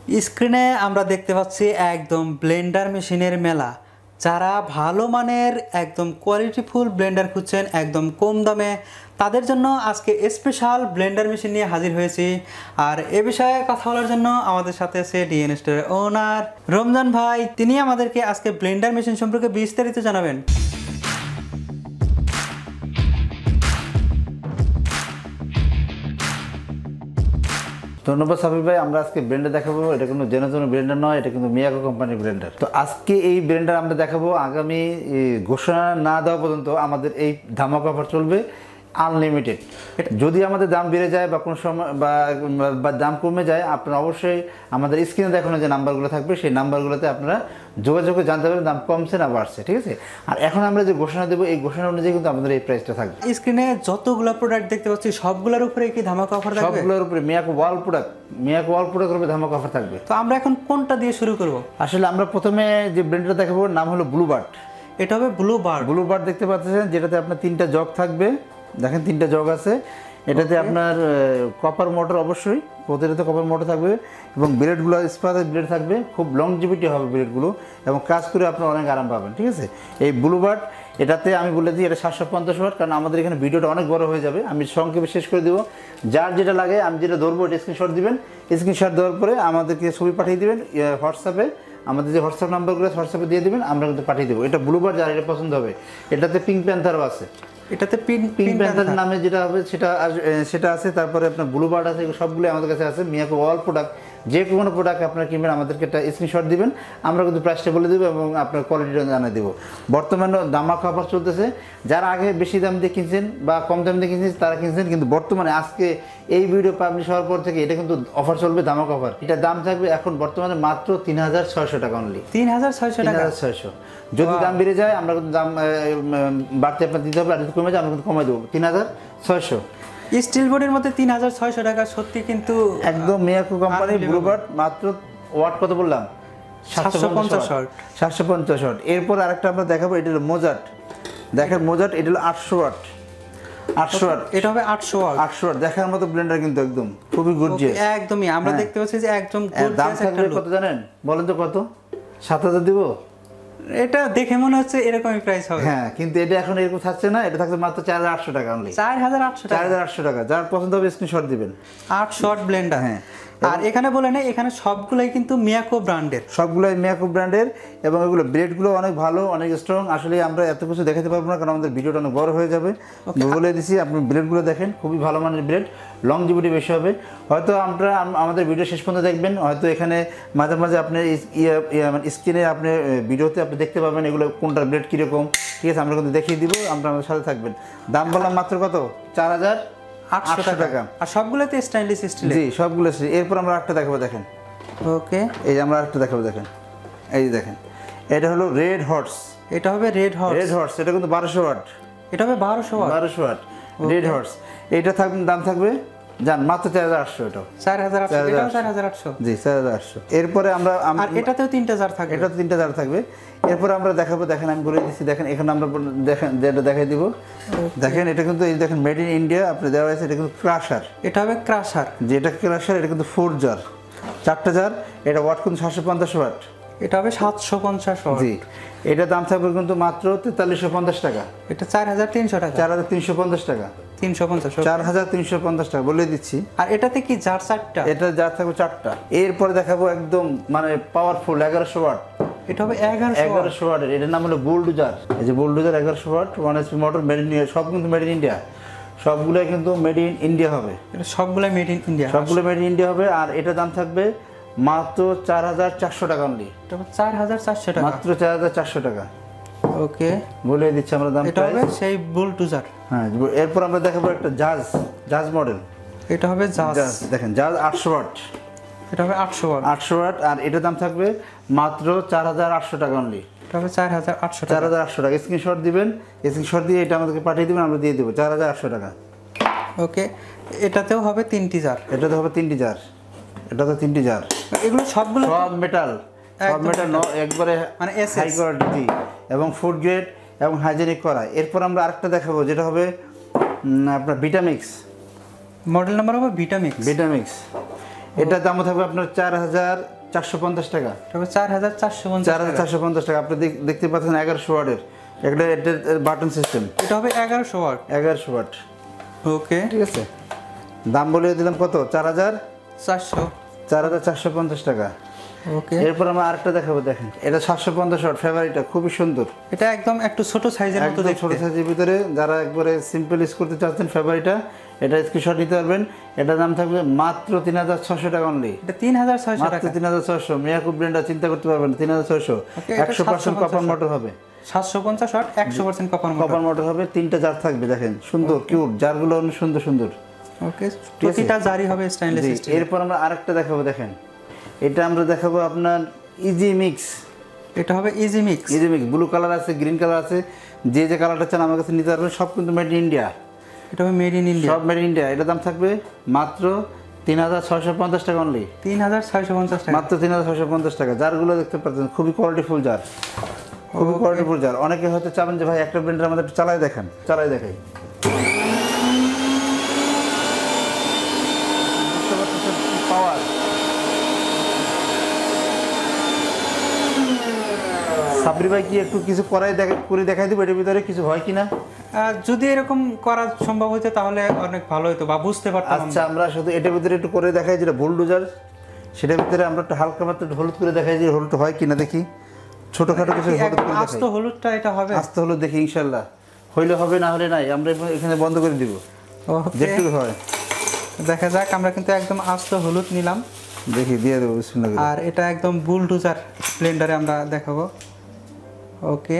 স্ক্রিনে আমরা দেখতে পাচ্ছি একদম ব্লেন্ডার মেশিনের মেলা। যারা ভালো মানের একদম কোয়ালিটিফুল ব্লেন্ডার খুঁজছেন একদম কম দামে, তাদের জন্য আজকে স্পেশাল ব্লেন্ডার মেশিন নিয়ে হাজির হয়েছি। আর এ বিষয়ে কথা বলার জন্য আমাদের সাথে আছে ডিএন স্টোরের ওনার রমজান ভাই। তিনি আমাদেরকে আজকে ব্লেন্ডার মেশিন সম্পর্কে বিস্তারিত জানাবেন। ধন্যবাদ সাবির ভাই। আমরা আজকে ব্লেন্ডার দেখাবো। এটা কোনো জেনে ব্লেন্ডার নয়, এটা কিন্তু মিয়াকো কোম্পানির ব্লেন্ডার। তো আজকে এই ব্লেন্ডার আমরা দেখাবো আগামী ঘোষণা না দেওয়া পর্যন্ত আমাদের এই ধামাকা অফার চলবে আনলিমিটেড। যদি আমাদের দাম বেড়ে যায় বা কোনো সময় বা দাম কমে যায়, আপনারা অবশ্যই আমাদের স্ক্রিনে দেখানো যে নাম্বারগুলো থাকবে সেই নাম্বারগুলোতে আপনারা যোগাযোগ করে জানতে পারবেন দাম কমছে না বাড়ছে, ঠিক আছে? আর এখন আমরা যে ঘোষণা দেবো এই ঘোষণা অনুযায়ী কিন্তু আমাদের এই প্রাইসটা থাকবে। স্ক্রিনে যতগুলো প্রোডাক্ট দেখতে পাচ্ছি সবগুলোর উপরে কি ধামাকা অফার থাকবে? সবগুলোর উপরে মিয়াকো ওয়াল প্রোডাক্টের উপরে ধামাকা অফার থাকবে। তো আমরা এখন কোনটা দিয়ে শুরু করব? আসলে আমরা প্রথমে যে ব্লেন্ডারটা দেখাবো নাম হলো ব্লুবার্ড। এটা হবে ব্লুবার্ড দেখতে পাচ্ছেন, যেটাতে আপনার 3টা জগ থাকবে। দেখেন 3টা জগ আছে। এটাতে আপনার কপার মোটর, অবশ্যই প্রতিটাতে কপার মোটর থাকবে এবং ব্লেডগুলো স্পাতের ব্লেড থাকবে। খুব লংজিভিটি হবে ব্লেডগুলো এবং কাজ করে আপনার অনেক আরাম পাবেন, ঠিক আছে? এই ব্লুবার্ড এটাতে আমি বলে দিই এটা 750 ওয়াট, কারণ আমাদের এখানে ভিডিওটা অনেক বড় হয়ে যাবে। আমি সংক্ষেপে শেষ করে দেবো। যার যেটা লাগে আমি যেটা ধরবো এটা স্ক্রিনশট দিবেন। স্ক্রিনশট দেওয়ার পরে আমাদেরকে ছবি পাঠিয়ে দেবেন হোয়াটসঅ্যাপে। আমাদের যে হোয়াটসঅ্যাপ নাম্বারগুলো হোয়াটসঅ্যাপে দিয়ে দেবেন, আমরা কিন্তু পাঠিয়ে দেবো। এটা ব্লুবার্ড, যার এটা পছন্দ হবে। এটাতে পিঙ্ক প্যান্থারও আছে। এটাতে পিঙ্ক প্যান্থার নামে যেটা হবে সেটা আছে। তারপরে আপনার ব্লুবার্ড আছে, সবগুলো আমাদের কাছে আছে। মিয়াকো ওয়াল প্রোডাক্ট, যে কোনো প্রোডাক্ট আপনারা কিনবেন আমাদেরকে একটা স্ক্রিনশট দিবেন, আমরা কিন্তু প্রাইসটা বলে দেবো এবং আপনার কোয়ালিটিটা জানিয়ে দেবো। বর্তমানে ধামাকা অফার চলতেছে। যারা আগে বেশি দাম দিয়ে কিনছেন বা কম দাম দিয়ে কিনছেন তারা কিনছেন, কিন্তু বর্তমানে আজকে এই ভিডিও পাবলিশ হওয়ার পর থেকে এটা কিন্তু অফার চলবে, ধামাকা অফার। এটার দাম থাকবে এখন বর্তমানে মাত্র 3600 টাকা অনলি। 3600 যদি দাম বেড়ে যায় আমরা কিন্তু দাম বাড়তে আপনার দিতে হবে, আর যদি কমে যায় আমরা কিন্তু কমাই দেবো 3600। স্টিল বোর্ডের মধ্যে 3600 টাকা, সত্যি কিন্তু একদম মিয়াকো কোম্পানির ব্লুবার্ড। মাত্র ওয়াট কত বললাম? 750 ওয়াট। এরপর আরেকটা আমরা দেখাবো, এটা হলো মোজাট। দেখেন মোজাট, এটা হলো 800 ওয়াট। এটা হবে 800 ওয়াট। দেখার মতো ব্লেন্ডার কিন্তু একদম খুবই গর্জিয়াস। একদমই আমরা দেখতে পাচ্ছি যে একদম দাম থাকবে কত জানেন? বলেন তো কত? 7000 দিব? এটা দেখে মনে হচ্ছে এরকমই প্রাইস হবে। হ্যাঁ, কিন্তু এটা এখন এরকম থাকছে না। এটা থাকছে মাত্র 4800 টাকা অনলি। 4800 টাকা। যার পছন্দ হবে স্ক্রিনশট দিবেন। 800 ওয়াট ব্লেন্ডার। হ্যাঁ, আর এখানে বলে না, এখানে সবগুলাই কিন্তু মিয়াকো ব্র্যান্ডের এবং এগুলো ব্লেডগুলো অনেক ভালো, অনেক স্ট্রং। আসলে আমরা এত কিছু দেখাতে পারবো না, কারণ আমাদের ভিডিওটা অনেক বড় হয়ে যাবে। বলে দিছি, আপনি ব্লেডগুলো দেখেন, খুবই ভালো মানের ব্লেড, লংজিভিটি বেশি হবে। হয়তো আমরা আমাদের ভিডিও শেষ পর্যন্ত দেখবেন। হয়তো এখানে মাঝে মাঝে আপনি স্ক্রিনে আপনি ভিডিওতে আপনি দেখতে পাবেন এগুলো কোনটার ব্লেড কীরকম, ঠিক আছে? আমরা কিন্তু দেখিয়ে দিব, আমরা আমাদের সাথে থাকবেন। দাম বললাম মাত্র কত? 4800 টাকা। আর সবগুলোতে স্টেনলেস স্টিল। জি, সবগুলো। এরপর আমরা একটা দেখাবো, দেখেন। ওকে, এই যে আমরা একটা দেখাবো, দেখেন। এই যে দেখেন, এটা হলো রেড হর্স। এটা হবে রেড হর্স। এটা কিন্তু 1200 ওয়াট। এটা হবে 1200 ওয়াট রেড হর্স। এইটা দাম থাকবে জান মাত্র 4800। এটা 4800। জি, 4800। এরপরে আমরা আর এটাতেও 3টা জার থাকবে। এটা 3টা জার থাকবে। এরপর আমরা দেখাবো, দেখেন আমি বলে দিচ্ছি। দেখেন এখানে আমরা দেখেন যেটা দেখাই দিব। দেখেন এটা কিন্তু এই দেখেন মেড ইন ইন্ডিয়া আপনি দেওয়া হয়েছে। এটা কিন্তু ক্রাশার। এটা হবে ক্রাশার। যেটা ক্রাশার, এটা কিন্তু 4 জার, 4টা জার। এটা ওয়াট কিন্তু 750 ওয়াট। এটা হবে 750 ওয়াট। জি, এটা দাম থাকবে কিন্তু মাত্র 4350 টাকা। এটা 4300 টাকা। 4350 টাকা। 4350 টাকা বলে দিচ্ছি। আর এটাতে কি জার 4টা? এটা জার থাকবে 4টা। এরপরে দেখাবো একদম মানে পাওয়ারফুল 1100 ওয়াট। এটা হবে 1100 ওয়াটের। এটার নাম হলো বুলডোজার। এই যে bulldozer 1100 watt 1 HP motor, made in India. সব কিন্তু মেড ইন ইন্ডিয়া, সবগুলাই কিন্তু মেড ইন ইন্ডিয়া হবে। এটা সবগুলাই মেড ইন ইন্ডিয়া হবে। আর এটা দাম থাকবে মাত্র 4400 টাকা অনলি। এটা 4400 টাকা, মাত্র 4400 টাকা। ওকে, বলে দিচ্ছি আমরা দাম। এটা হবে সেই বুলডোজার। হ্যাঁ, এরপর আমরা দেখাবো একটা জাজ মডেল। এটা হবে জাজ। দেখেন জাজ 800 ওয়াট। এটা হবে 800 ওয়াট। আর এটার দাম থাকবে মাত্র 4800 টাকা অনলি। এটা হবে 4800 টাকা। 4800 টাকা। স্ক্রিনশট দিবেন, স্ক্রিনশট দিয়ে এটা আমাদেরকে পাঠিয়ে দিবেন, আমরা দিয়ে দেবো 4800 টাকা। ওকে, এটাতেও হবে 3টি জার। এটাতে হবে 3টি জার। এটা তো 3টি জার। এগুলো সবগুলো সব মেটাল একবারে মানে হাই কোয়ালিটি এবং ফুড গ্রেড এবং হাইজেনিক করা। এরপর আমরা আরেকটা দেখাবো, যেটা হবে আপনার ভিটামিক্স। মডেল নাম্বার হবে ভিটামিক্স। এটা দাম থাকবে আপনার 4450 টাকা। তবে 4450 4450 টাকা। আপনি দেখতে পাচ্ছেন 1100 ওয়াটের একটা বাটন সিস্টেম। এটা হবে 1100 ওয়াট। 1100 ওয়াট। ওকে, ঠিক আছে, দাম বলে দিলাম কত? 4450 টাকা। ওকে, এরপর আমরা আরেকটা দেখাবো। দেখেন এটা 750 ওয়াট ফেভারিটটা, খুবই সুন্দর। এটা একদম একটু ছোট সাইজের মতো দেখতে, ছোট সাইজের ভিতরে যারা একবারে সিম্পল ইউজ করতে চাচ্ছেন ফেভারিটটা, এটা স্ক্রিনশট নিতে পারবেন। এটা দাম থাকবে মাত্র 3600 টাকা অনলি। এটা 3600 টাকা, মাত্র 3600। মিয়াকো ব্লেন্ডার চিন্তা করতে পারবেন 3600। 100% কপার মোটর হবে। 750 ওয়াট 100% কপার মোটর হবে। তিনটা জার থাকবে, দেখেন সুন্দর কিউট জারগুলো, অনেক সুন্দর সুন্দর। ওকে, প্রতিটা জারই হবে স্টেনলেস স্টিল। এরপর আমরা আরেকটা দেখাবো। দেখেন এটা আমরা দেখাবো আপনার ইজি মিক্স। এটা হবে easy mix. Easy mix blue colour আছে, গ্রিন কালার আছে, যে যে কালারটা চান আমার কাছে নিতে পারবেন। সব কিন্তু মেড ইন ইন্ডিয়া। এটা হবে মেড ইন ইন্ডিয়া, সব মেড ইন ইন্ডিয়া। এটা দাম থাকবে মাত্র 3650 টাকা অনলি। 3650 টাকা, মাত্র 3650 টাকা। জারগুলো দেখতে পাচ্ছেন খুবই কোয়ালিটিফুল জার, খুবই কোয়ালিটিফুল জার। অনেকে হয়তো চাবেন যে ভাই একটা ব্লেন্ডার আমাদের একটু চালাই দেখান, চালাই দেখাই। পাওয়ার সাবরি ভাই কি একটু কিছু করে দেখাই দিব এটার ভিতরে কিছু হয় কিনা? যদি এরকম করা সম্ভব হতো তাহলে অনেক ভালো হতো বা বুঝতে পারতাম। আচ্ছা, আমরা শুধু এটার ভিতরে একটু করে দেখাই, যেটা বুলডোজার সেটার ভিতরে আমরা একটু হালকা মাত্র হলুদ করে দেখাই, যে হলুদ হয় কিনা দেখি। ছোটখাটো কিছু হলুদ করে দেখাই। আস্ত হলুদটা এটা হবে, আস্ত হলুদ দেখি, ইনশাআল্লাহ হইলে হবে, না হলে নাই। আমরা এখানে বন্ধ করে দিব যেটুকু হয়। দেখা যাক, আমরা কিন্তু একদম আস্ত হলুদ নিলাম, দেখি দিয়ে দেবো বিসমিল্লাহ। আর এটা একদম বুলডোজার ব্লেন্ডারে আমরা দেখাবো। ওকে,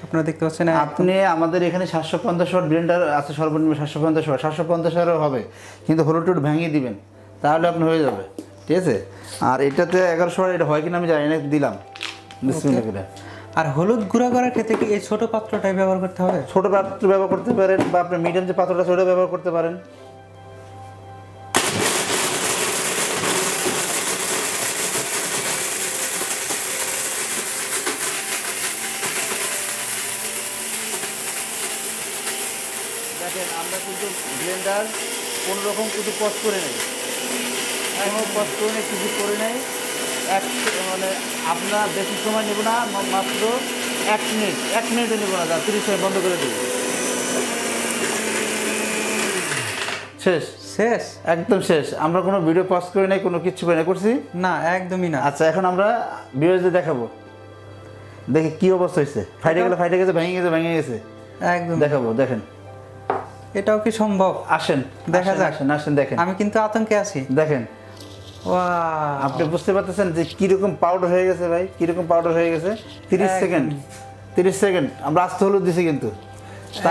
আপনারা দেখতে পাচ্ছেন আপনি আমাদের এখানে 750 ওয়াট ব্লেন্ডার আছে, সর্বনিম্ন 750 ওয়াট। 750 ওয়াটও হবে, কিন্তু হলুদ টুট ভেঙে দিবেন, তাহলে আপনি হয়ে যাবে। ঠিক আছে, আর এটাতে 1100 ওয়াট, এটা হয় কিনা আমি জানি না, দিলাম বিসমিল্লাহ করে। আর হলুদ গুঁড়া করার ক্ষেত্রে কি এই ছোট পাত্রটাই ব্যবহার করতে হবে? ছোট পাত্র ব্যবহার করতে পারেন, বা আপনি মিডিয়াম যে পাত্রটা সেটা ব্যবহার করতে পারেন। দেখেন আমরা কিন্তু ব্লেন্ডার কোনো রকম কিছু কষ্ট করে নেই, কোনো কষ্ট করে নেই, কিছু করে নেই। মানে আপনার বেশি সময় নেব না, মাত্র 1 মিনিট, 1 মিনিটে নেব না, 30 সেকেন্ড বন্ধ করে দেবো। শেষ শেষ, একদম শেষ। আমরা কোনো ভিডিও পজ করে নাই, কোনো কিছু করে না, করছি না একদমই না। আচ্ছা, এখন আমরা ভিউয়ারদের দেখাবো, দেখি কি অবস্থা হয়েছে। ফাইটে গেছে, ভেঙে গেছে একদম দেখাবো। দেখেন এটাও কি সম্ভব? আসেন দেখা যাক। আসেন দেখেন। আমি কিন্তু আতঙ্কে আছি। দেখেন আপনি বুঝতে পারতেছেন যে কিরকম পাউডার হয়ে গেছে ভাই, কিরকম পাউডার হয়ে গেছে। 30 সেকেন্ড আমরা আস্ত হলুদ দিছি, কিন্তু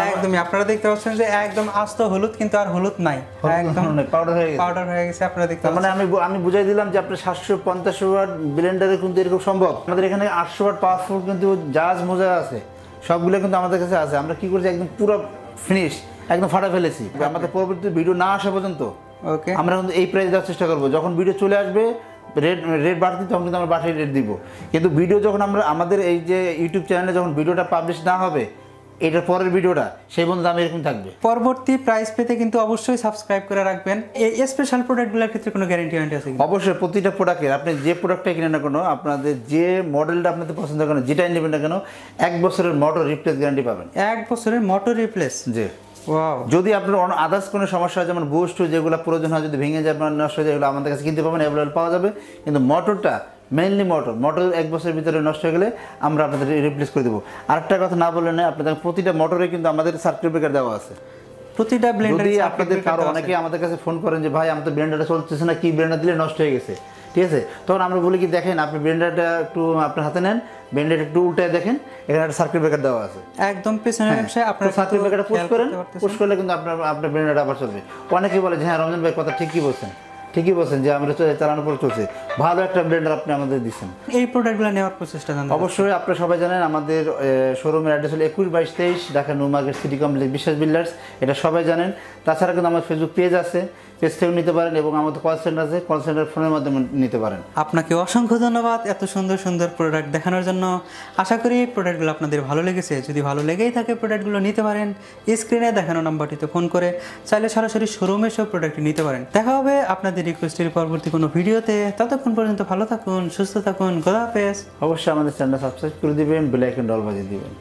একদমই আপনারা দেখতে পাচ্ছেন যে একদম আস্ত হলুদ, কিন্তু আর হলুদ নাই, একদম পাউডার হয়ে গেছে। আপনারা দেখতে মানে আমি বুঝাই দিলাম যে আপনার 750 ওয়াট ব্লেন্ডারে কিন্তু এরকম সম্ভব। আমাদের এখানে 800 ওয়াট পাওয়ারফুল কিন্তু জাজ মোজা আছে, সবগুলো কিন্তু আমাদের কাছে আছে। আমরা কি করছি, একদম পুরো ফিনিশ, একদম ফাটা ফেলেছি। আমাদের পরবর্তী ভিডিও না আসা পর্যন্ত ওকে আমরা কিন্তু এই প্রাইস দেওয়ার চেষ্টা করবো। যখন ভিডিও চলে আসবে রেট বাড়তি, তখন কিন্তু আমরা বাড়তি রেট দিব। কিন্তু ভিডিও যখন আমাদের এই যে ইউটিউব চ্যানেলে যখন ভিডিওটা পাবলিশ না হবে, এটার পরের ভিডিওটা সেই পর্যন্ত দাম এরকম থাকবে। পরবর্তী প্রাইস পেতে কিন্তু অবশ্যই সাবস্ক্রাইব করে রাখবেন। এই স্পেশাল প্রোডাক্টগুলোর ক্ষেত্রে কোনো গ্যারান্টি আছে কি? অবশ্যই প্রতিটা প্রোডাক্টের, আপনি যে প্রোডাক্টটাই কিনেন না কেন, আপনাদের যে মডেলটা আপনাদের পছন্দ করেন, যেটাই নেবেন না কেন, 1 বছরের মোটর রিপ্লেস গ্যারান্টি পাবেন। 1 বছরের মোটর রিপ্লেস? জি। ওয়াও। যদি আপনার আদার্স কোনো সমস্যা হয়, যেমন বুস্ট যেগুলো প্রয়োজন হয়, যদি ভেঙে যায়, নষ্ট হয়ে যায়, এগুলো আমাদের কাছে কিনতে পাবেন, অ্যাভেলেবল পাওয়া যাবে। কিন্তু মোটরটা মেইনলি মোটর 1 বছরের ভিতরে নষ্ট হয়ে গেলে আমরা আপনাদের রিপ্লেস করে দেবো। আরেকটা কথা না বললে না, আপনাদের প্রতিটা মোটরে কিন্তু আমাদের সার্কিট ব্রেকার দেওয়া আছে। প্রতিটা ব্লেন্ডারে আপনাদের কারো অনেকে আমাদের কাছে ফোন করেন যে ভাই আমাদের ব্লেন্ডারটা চলতেছে না, কি ব্লেন্ডার দিলে নষ্ট হয়ে গেছে, ঠিক আছে? তখন আমরা বলি কি, দেখেন আপনি ব্লেন্ডারটা একটু আপনার হাতে নেন, ব্লেন্ডারটা একটু উল্টায় দেখেন, এখানে একটা সার্কিট ব্রেকার দেওয়া আছে একদম পেছনে অংশে। আপনার সার্কিট ব্রেকারটা পুশ করলে কিন্তু আপনার ব্লেন্ডারটা আবার চলবে। অনেকে বলে যে হ্যাঁ রমজান ভাই কথা ঠিকই বলছেন যে আমরা চালানোর পর চলছে, ভালো একটা ব্লেন্ডার আপনি আমাদের দিচ্ছেন। এই প্রোডাক্টগুলো নেওয়ার প্রচেষ্টা জানেন? অবশ্যই আপনারা সবাই জানেন আমাদের শোরুমের অ্যাড্রেস হলো 21-22-23 Dhaka new market city complex বিশ্বাস বিল্ডার্স, এটা সবাই জানেন। তাছাড়া কিন্তু আমার ফেসবুক পেজ আছে, পেজ থেকেও নিতে পারেন এবং আমাদের কল সেন্টার আছে, কল সেন্টার ফোনের মাধ্যমে নিতে পারেন। আপনাকে অসংখ্য ধন্যবাদ এত সুন্দর সুন্দর প্রোডাক্ট দেখানোর জন্য। আশা করি প্রোডাক্টগুলো আপনাদের ভালো লেগেছে। যদি ভালো লেগেই থাকে প্রোডাক্টগুলো নিতে পারেন স্ক্রিনে দেখানো নাম্বারটিতে ফোন করে, চাইলে সরাসরি শোরুমে সব প্রোডাক্ট নিতে পারেন। দেখা হবে আপনাদের রিকোয়েস্টের পরবর্তী কোনো ভিডিওতে। ততক্ষণ পর্যন্ত ভালো থাকুন, সুস্থ থাকুন, খোদা হাফেজ। অবশ্যই আমাদের চ্যানেল সাবস্ক্রাইব করে দিবেন, বেল আইকন অল বাজিয়ে দিবেন।